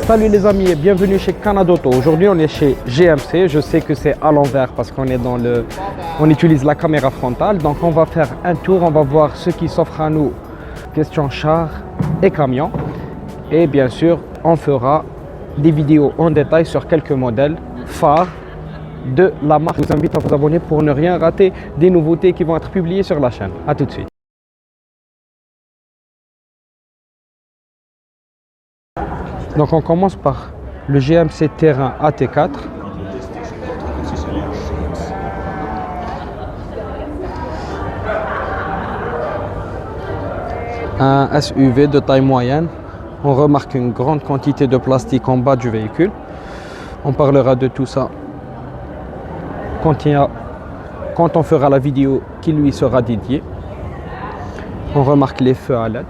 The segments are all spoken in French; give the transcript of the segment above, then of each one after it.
Salut les amis et bienvenue chez Canadauto. Aujourd'hui on est chez GMC. Je sais que c'est à l'envers parce qu'on est on utilise la caméra frontale. Donc on va faire un tour, on va voir ce qui s'offre à nous. Question char et camion. Et bien sûr on fera des vidéos en détail sur quelques modèles phares de la marque. Je vous invite à vous abonner pour ne rien rater des nouveautés qui vont être publiées sur la chaîne. A tout de suite. Donc on commence par le GMC Terrain AT4. Un SUV de taille moyenne. On remarque une grande quantité de plastique en bas du véhicule. On parlera de tout ça quand on fera la vidéo qui lui sera dédiée. On remarque les feux à LED.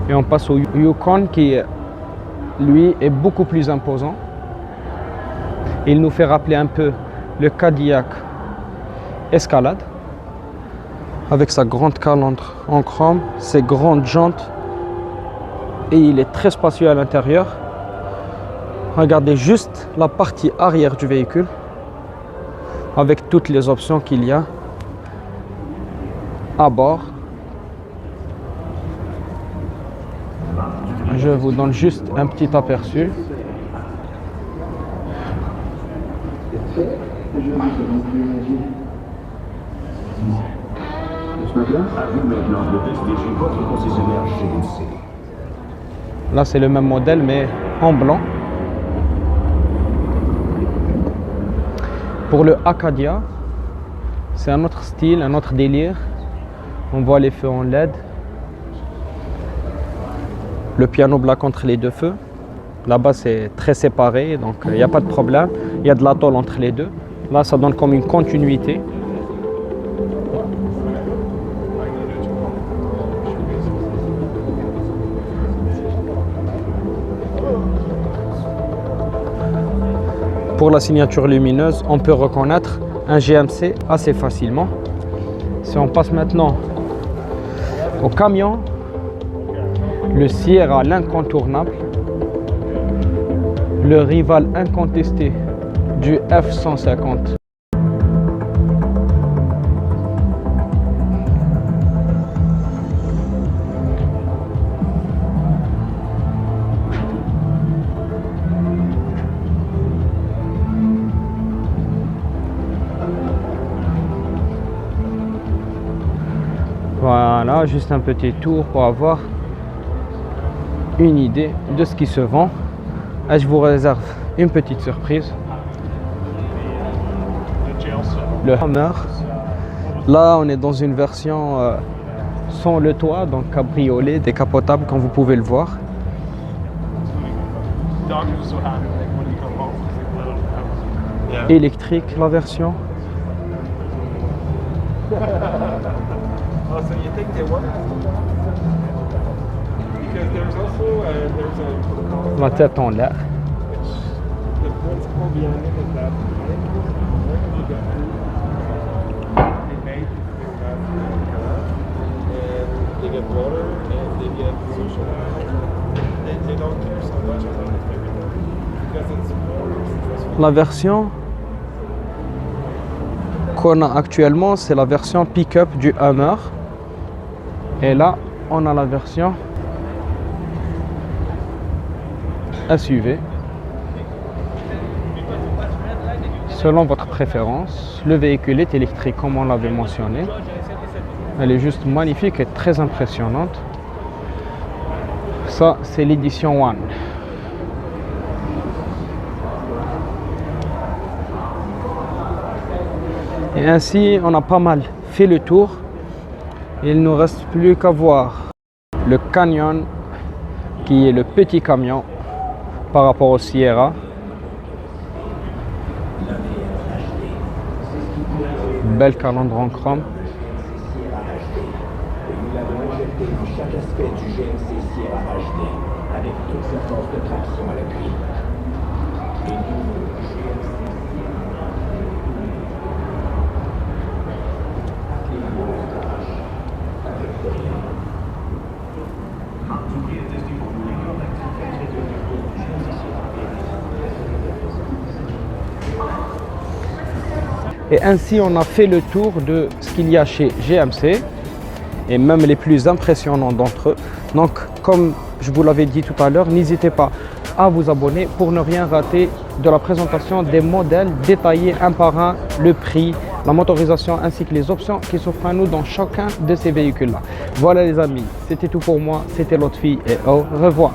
Et on passe au Yukon qui, lui, est beaucoup plus imposant. Il nous fait rappeler un peu le Cadillac Escalade avec sa grande calandre en chrome, ses grandes jantes et il est très spacieux à l'intérieur. Regardez juste la partie arrière du véhicule avec toutes les options qu'il y a à bord. Je vous donne juste un petit aperçu. Là, c'est le même modèle, mais en blanc. Pour le Acadia, c'est un autre style, un autre délire. On voit les feux en LED. Le piano black entre les deux feux. Là-bas, c'est très séparé, donc il n'y a pas de problème. Il y a de la tôle entre les deux. Là, ça donne comme une continuité. Pour la signature lumineuse, on peut reconnaître un GMC assez facilement. Si on passe maintenant au camion, le Sierra, l'incontournable, le rival incontesté du F-150. Voilà, juste un petit tour pour avoir une idée de ce qui se vend. Et je vous réserve une petite surprise. Le Hummer. Là, on est dans une version sans le toit, donc cabriolet, décapotable, comme vous pouvez le voir. Électrique, la version. La tête en l'air. La version qu'on a actuellement, c'est la version pick-up du Hummer. Et là, on a la version SUV. Selon votre préférence, le véhicule est électrique comme on l'avait mentionné. Elle est juste magnifique et très impressionnante. Ça, c'est l'édition One. Et ainsi, on a pas mal fait le tour. Il ne nous reste plus qu'à voir le Canyon, qui est le petit camion par rapport au Sierra. Belle calandre en chrome. Chaque aspect du GMC Sierra HD avec toute sa force de traction à l'appui. Et ainsi, on a fait le tour de ce qu'il y a chez GMC et même les plus impressionnants d'entre eux. Donc, comme je vous l'avais dit tout à l'heure, n'hésitez pas à vous abonner pour ne rien rater de la présentation des modèles détaillés un par un, le prix, la motorisation ainsi que les options qui s'offrent à nous dans chacun de ces véhicules-là. Voilà les amis, c'était tout pour moi, c'était Lotfi et au revoir.